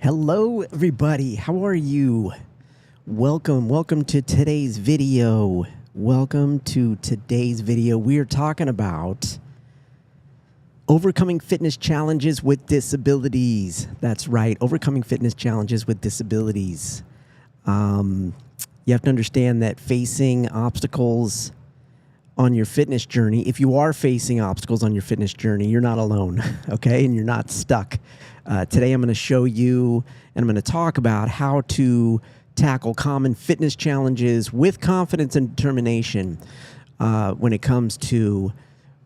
Hello, everybody. How are you? Welcome to today's video. We are talking about overcoming fitness challenges with disabilities. That's right, overcoming fitness challenges with disabilities. You have to understand that facing obstacles on your fitness journey, if you are facing obstacles on your fitness journey, you're not alone, okay? And you're not stuck. Today I'm going to show you and I'm going to talk about how to tackle common fitness challenges with confidence and determination when it comes to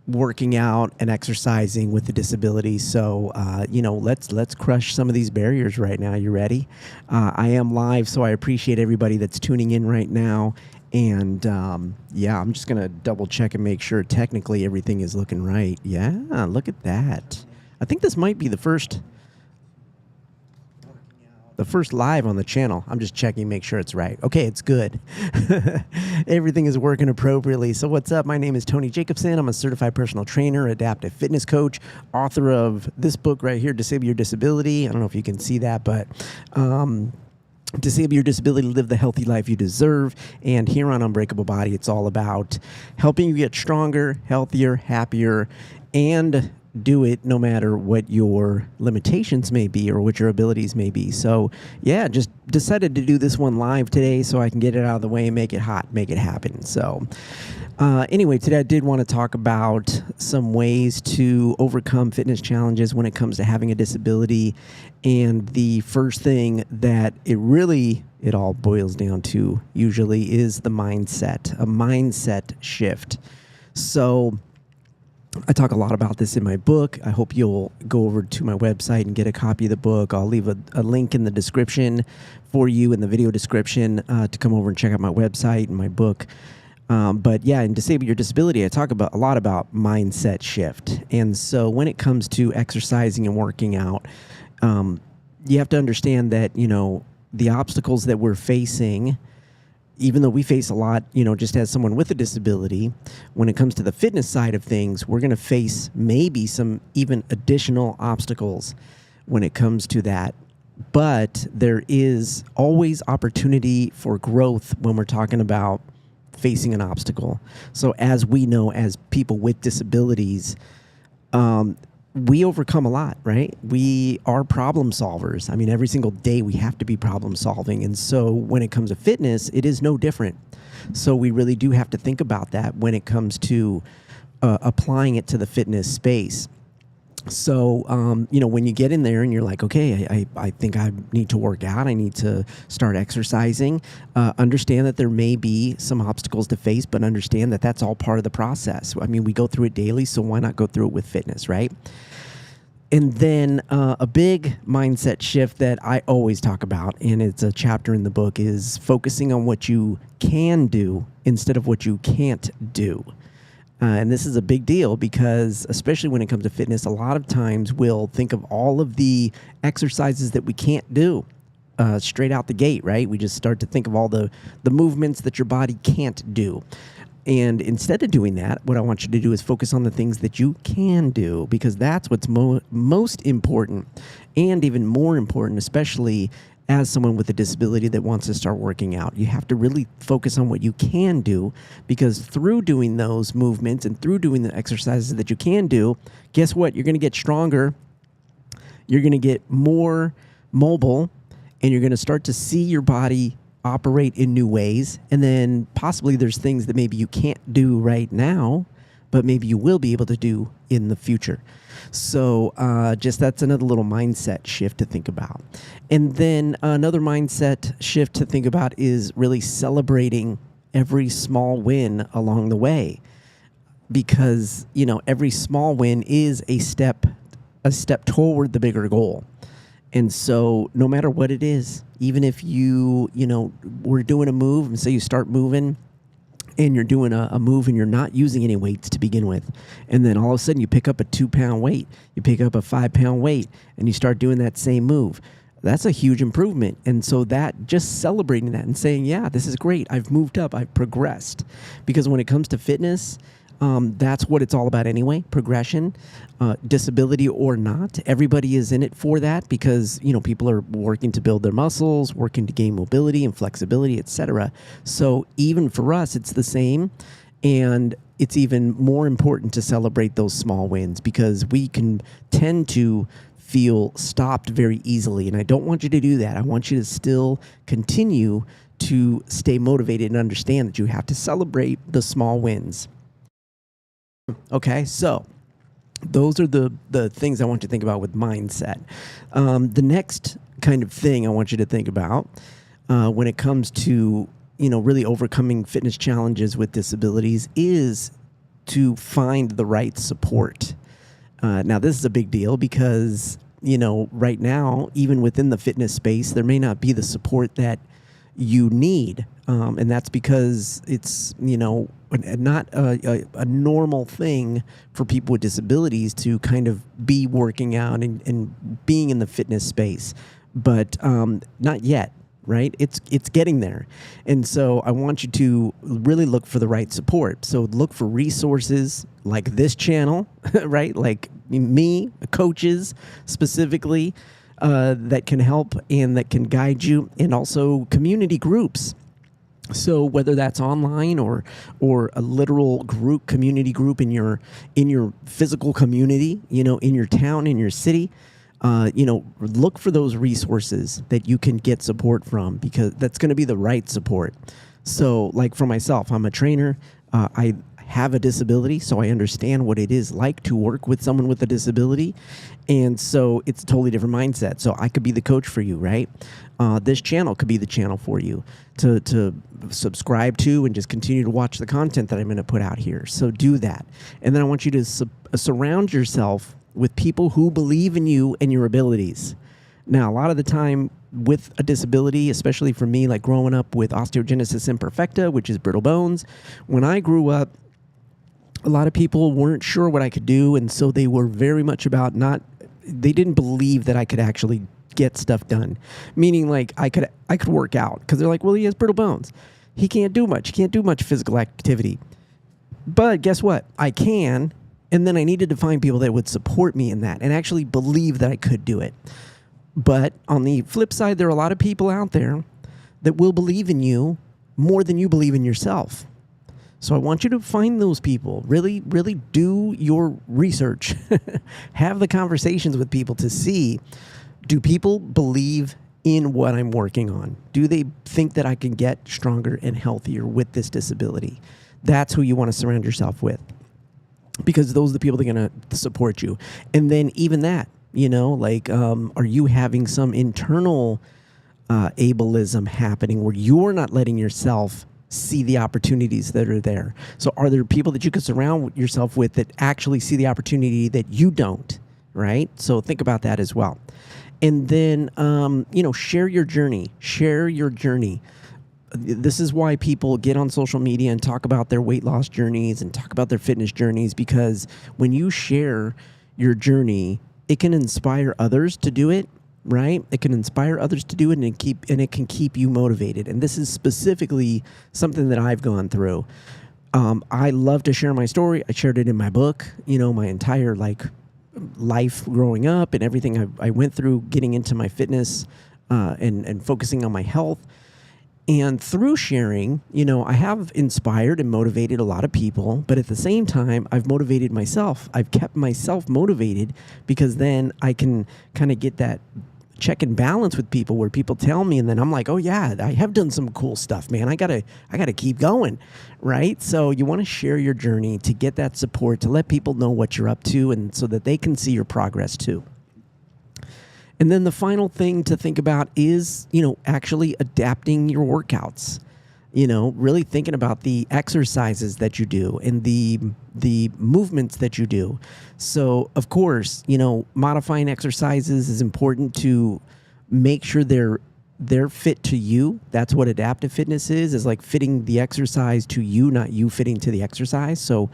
working out and exercising with the disability. So, let's crush some of these barriers right now. You ready? I am live, so I appreciate everybody that's tuning in right now. And I'm just going to double check and make sure technically everything is looking right. Yeah, look at that. I think this might be the first live on the channel. I'm just checking, make sure it's right. Okay, it's good. Everything is working appropriately. So what's up? My name is Tony Jacobson. I'm a certified personal trainer, adaptive fitness coach, author of this book right here, Disable Your Disability. I don't know if you can see that, but Disable Your Disability, Live the Healthy Life You Deserve. And here on Unbreakable Body, it's all about helping you get stronger, healthier, happier, and do it no matter what your limitations may be or what your abilities may be. So yeah, just decided to do this one live today so I can get it out of the way and make it hot, make it happen. So anyway, today I did want to talk about some ways to overcome fitness challenges when it comes to having a disability. And the first thing that it all boils down to usually is the mindset, a mindset shift. So I talk a lot about this in my book. I hope you'll go over to my website and get a copy of the book. I'll leave a link in the description for you in the video description to come over and check out my website and my book. But yeah, in Disable Your Disability, I talk a lot about mindset shift. And so when it comes to exercising and working out, you have to understand that, the obstacles that we're facing, even though we face a lot, just as someone with a disability, when it comes to the fitness side of things, we're going to face maybe some even additional obstacles when it comes to that. But there is always opportunity for growth when we're talking about facing an obstacle. So as we know, as people with disabilities, we overcome a lot, right? We are problem solvers. I mean, every single day we have to be problem solving. And so when it comes to fitness, it is no different. So we really do have to think about that when it comes to applying it to the fitness space. So, when you get in there and you're like, okay, I think I need to work out. I need to start exercising. Understand that there may be some obstacles to face, but understand that that's all part of the process. I mean, we go through it daily, so why not go through it with fitness, right? And then a big mindset shift that I always talk about, and it's a chapter in the book, is focusing on what you can do instead of what you can't do. And this is a big deal because, especially when it comes to fitness, a lot of times we'll think of all of the exercises that we can't do straight out the gate, right? We just start to think of all the movements that your body can't do. And instead of doing that, what I want you to do is focus on the things that you can do, because that's what's most important, and even more important, especially as someone with a disability that wants to start working out. You have to really focus on what you can do, because through doing those movements and through doing the exercises that you can do, guess what? You're going to get stronger, you're going to get more mobile, and you're going to start to see your body operate in new ways. And then possibly there's things that maybe you can't do right now, but maybe you will be able to do in the future. So that's another little mindset shift to think about. And then another mindset shift to think about is really celebrating every small win along the way, because every small win is a step toward the bigger goal. And so no matter what it is, even if we're doing a move, and say you start moving and you're doing a move and you're not using any weights to begin with, and then all of a sudden you pick up a 2-pound weight, you pick up a 5-pound weight, and you start doing that same move, that's a huge improvement. And so that, just celebrating that and saying, yeah, this is great, I've moved up, I've progressed. Because when it comes to fitness, That's what it's all about anyway, progression, disability or not. Everybody is in it for that because, people are working to build their muscles, working to gain mobility and flexibility, etc. So even for us, it's the same. And it's even more important to celebrate those small wins because we can tend to feel stopped very easily. And I don't want you to do that. I want you to still continue to stay motivated and understand that you have to celebrate the small wins. Okay, so those are the things I want you to think about with mindset. The next kind of thing I want you to think about when it comes to really overcoming fitness challenges with disabilities is to find the right support. Now, this is a big deal because, right now, even within the fitness space, there may not be the support that you need. And that's because it's, not a normal thing for people with disabilities to kind of be working out and being in the fitness space. But not yet. Right? It's getting there. And so I want you to really look for the right support. So look for resources like this channel, right? Like me, coaches specifically, that can help and that can guide you, and also community groups. So whether that's online or a literal group, community group in your physical community, in your town, in your city, look for those resources that you can get support from because that's going to be the right support. So like for myself, I'm a trainer. I have a disability, so I understand what it is like to work with someone with a disability. And so it's a totally different mindset. So I could be the coach for you, right? This channel could be the channel for you to subscribe to and just continue to watch the content that I'm going to put out here. So do that. And then I want you to surround yourself with people who believe in you and your abilities. Now, a lot of the time with a disability, especially for me, like growing up with osteogenesis imperfecta, which is brittle bones, when I grew up, a lot of people weren't sure what I could do, and so they were very much about they didn't believe that I could actually get stuff done. Meaning like I could work out because they're like, well, he has brittle bones. He can't do much. He can't do much physical activity. But guess what? I can. And then I needed to find people that would support me in that and actually believe that I could do it. But on the flip side, there are a lot of people out there that will believe in you more than you believe in yourself. So I want you to find those people. Really, really do your research. Have the conversations with people to see, do people believe in what I'm working on? Do they think that I can get stronger and healthier with this disability? That's who you want to surround yourself with, because those are the people that are going to support you. And then even that, are you having some internal ableism happening where you're not letting yourself see the opportunities that are there? So are there people that you could surround yourself with that actually see the opportunity that you don't, right? So think about that as well. And then, share your journey. Share your journey. This is why people get on social media and talk about their weight loss journeys and talk about their fitness journeys, because when you share your journey, it can inspire others to do it, right? It can inspire others to do it, and it can keep you motivated. And this is specifically something that I've gone through. I love to share my story. I shared it in my book, my entire life growing up and everything I went through getting into my fitness and focusing on my health. And through sharing, I have inspired and motivated a lot of people, but at the same time, I've motivated myself. I've kept myself motivated because then I can kind of get that check and balance with people where people tell me, and then I'm like, oh yeah, I have done some cool stuff, man. I gotta keep going, right? So you want to share your journey to get that support, to let people know what you're up to, and so that they can see your progress too. And then the final thing to think about is, actually adapting your workouts. Really thinking about the exercises that you do and the movements that you do. So, of course, modifying exercises is important to make sure they're fit to you. That's what adaptive fitness is like fitting the exercise to you, not you fitting to the exercise. So,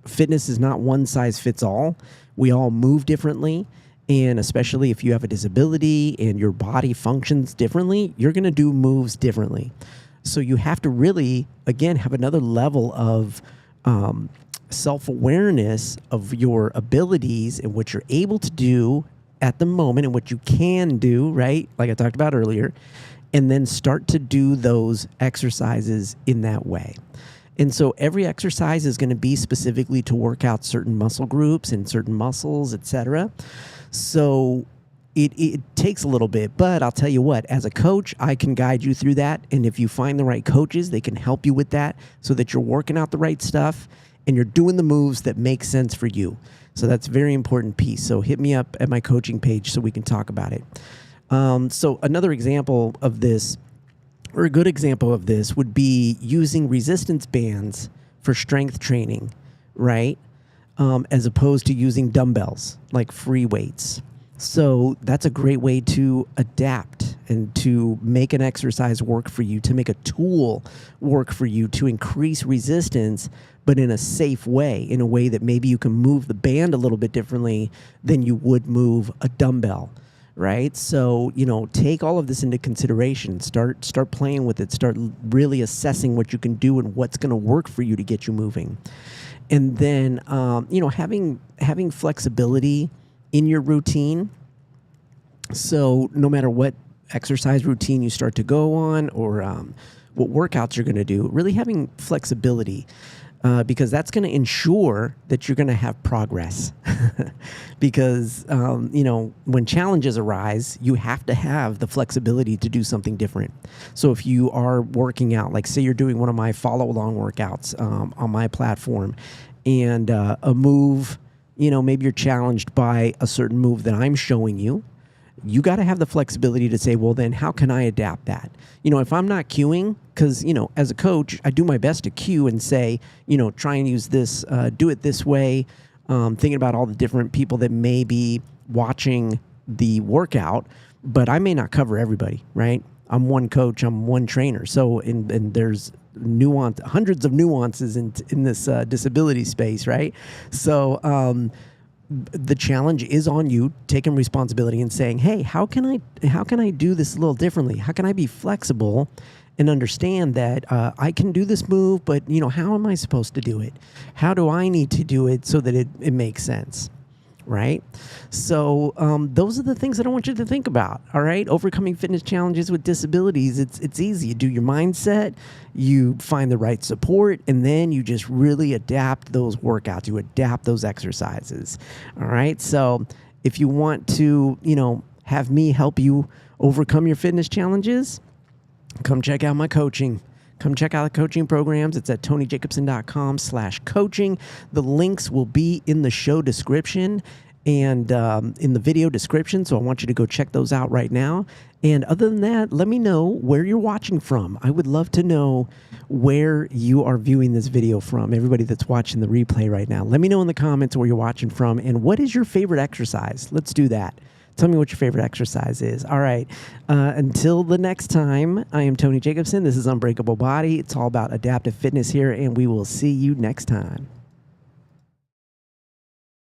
fitness is not one size fits all. We all move differently. And especially if you have a disability and your body functions differently, you're going to do moves differently. So you have to really, again, have another level of self-awareness of your abilities and what you're able to do at the moment and what you can do, right? Like I talked about earlier, and then start to do those exercises in that way. And so every exercise is going to be specifically to work out certain muscle groups and certain muscles, etc. So it takes a little bit, but I'll tell you what, as a coach, I can guide you through that. And if you find the right coaches, they can help you with that so that you're working out the right stuff and you're doing the moves that make sense for you. So that's a very important piece. So hit me up at my coaching page so we can talk about it. So another example of this, or a good example of this, would be using resistance bands for strength training, right? As opposed to using dumbbells, like free weights. So that's a great way to adapt and to make an exercise work for you, to make a tool work for you, to increase resistance, but in a safe way, in a way that maybe you can move the band a little bit differently than you would move a dumbbell, right? So, take all of this into consideration. Start playing with it. Start really assessing what you can do and what's going to work for you to get you moving. And then, having flexibility in your routine. So no matter what exercise routine you start to go on or what workouts you're going to do, really having flexibility because that's going to ensure that you're going to have progress. Because, when challenges arise, you have to have the flexibility to do something different. So if you are working out, like say you're doing one of my follow-along workouts on my platform and a move, maybe you're challenged by a certain move that I'm showing you. You got to have the flexibility to say, well, then how can I adapt that? If I'm not cueing, because, as a coach, I do my best to cue and say, try and use this, do it this way, thinking about all the different people that may be watching the workout, but I may not cover everybody, right? I'm one coach, I'm one trainer. So, and there's hundreds of nuances in this disability space, right? So, the challenge is on you taking responsibility and saying, hey, how can I do this a little differently? How can I be flexible and understand that I can do this move, but how am I supposed to do it? How do I need to do it so that it makes sense? Right? So those are the things that I want you to think about. All right? Overcoming fitness challenges with disabilities. It's easy. You do your mindset, you find the right support, and then you just really adapt those workouts. You adapt those exercises. All right? So if you want to, have me help you overcome your fitness challenges, come check out my coaching. Come check out the coaching programs. It's at TonyJacobson.com/coaching. The links will be in the show description and in the video description. So I want you to go check those out right now. And other than that, let me know where you're watching from. I would love to know where you are viewing this video from. Everybody that's watching the replay right now, let me know in the comments where you're watching from and what is your favorite exercise. Let's do that. Tell me what your favorite exercise is. All right. Until the next time, I am Tony Jacobson. This is Unbreakable Body. It's all about adaptive fitness here, and we will see you next time.